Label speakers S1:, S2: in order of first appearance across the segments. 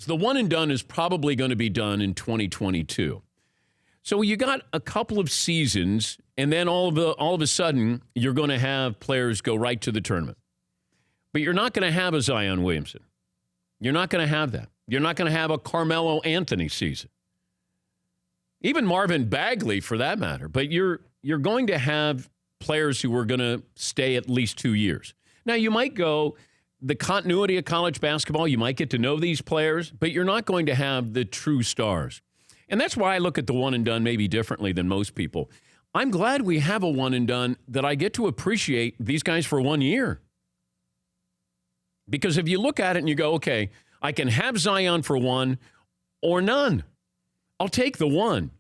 S1: So the one and done is probably going to be done in 2022. So you got a couple of seasons, and then all of a sudden, you're going to have players go right to the tournament. But you're not going to have a Zion Williamson. You're not going to have that. You're not going to have a Carmelo Anthony season. Even Marvin Bagley, for that matter. But you're going to have players who are going to stay at least 2 years. Now, you might go the continuity of college basketball. You might get to know these players, but you're not going to have the true stars. And that's why I look at the one and done maybe differently than most people. I'm glad we have a one and done that I get to appreciate these guys for 1 year. Because if you look at it and you go, okay, I can have Zion for one or none. I'll take the one.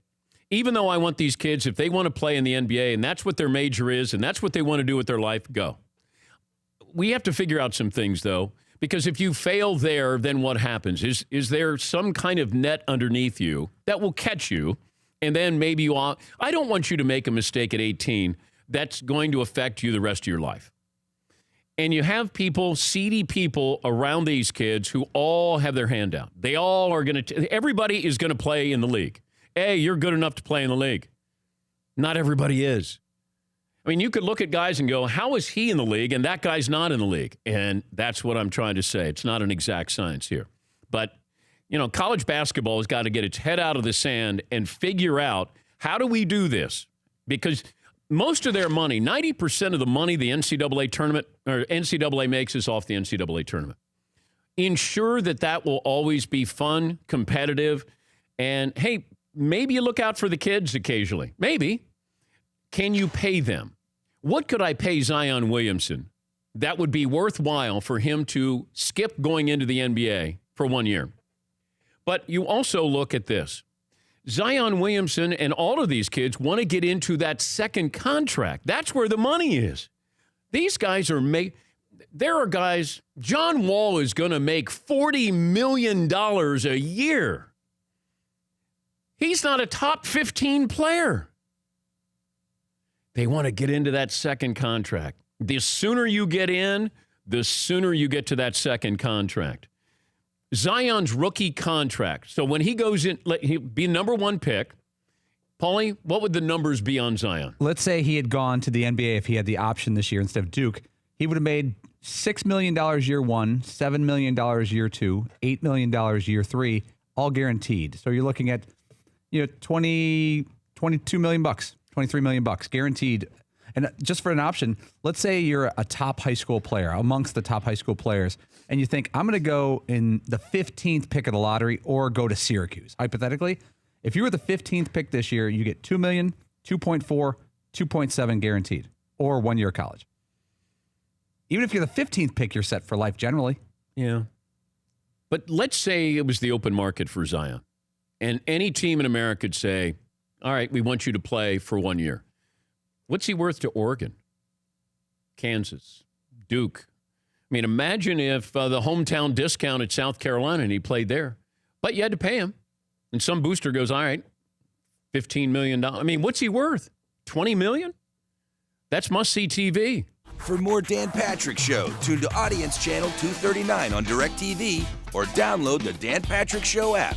S1: Even though I want these kids, if they want to play in the NBA and that's what their major is and that's what they want to do with their life, go. We have to figure out some things, though, because if you fail there, then what happens? Is there some kind of net underneath you that will catch you, and then maybe I don't want you to make a mistake at 18 that's going to affect you the rest of your life. And you have people, seedy people around these kids who all have their hand out. They all are going to, everybody is going to play in the league. Hey, you're good enough to play in the league. Not everybody is. I mean, you could look at guys and go, how is he in the league and that guy's not in the league? And that's what I'm trying to say. It's not an exact science here. But, college basketball has got to get its head out of the sand and figure out, how do we do this? Because most of their money, 90% of the money the NCAA tournament or NCAA makes is off the NCAA tournament. Ensure that will always be fun, competitive, and, hey, maybe you look out for the kids occasionally. Maybe. Can you pay them? What could I pay Zion Williamson that would be worthwhile for him to skip going into the NBA for 1 year? But you also look at this. Zion Williamson and all of these kids want to get into that second contract. That's where the money is. These guys there are guys, John Wall is going to make $40 million a year. He's not a top 15 player. They want to get into that second contract. The sooner you get in, the sooner you get to that second contract. Zion's rookie contract. So when he goes in, he'll be number one pick. Paulie, what would the numbers be on Zion?
S2: Let's say he had gone to the NBA if he had the option this year instead of Duke. He would have made $6 million year one, $7 million year two, $8 million year three, all guaranteed. So you're looking at 22 million bucks. $23 million guaranteed. And just for an option, let's say you're a top high school player, amongst the top high school players, and you think, I'm going to go in the 15th pick of the lottery or go to Syracuse. Hypothetically, if you were the 15th pick this year, you get $2 million, 2.4, 2.7 guaranteed, or 1 year of college. Even if you're the 15th pick, you're set for life generally.
S1: Yeah. But let's say it was the open market for Zion, and any team in America could say, all right, we want you to play for 1 year. What's he worth to Oregon, Kansas, Duke? I mean, imagine if the hometown discount at South Carolina and he played there, but you had to pay him. And some booster goes, all right, $15 million. I mean, what's he worth? $20 million? That's must-see TV.
S3: For more Dan Patrick Show, tune to Audience Channel 239 on DirecTV or download the Dan Patrick Show app.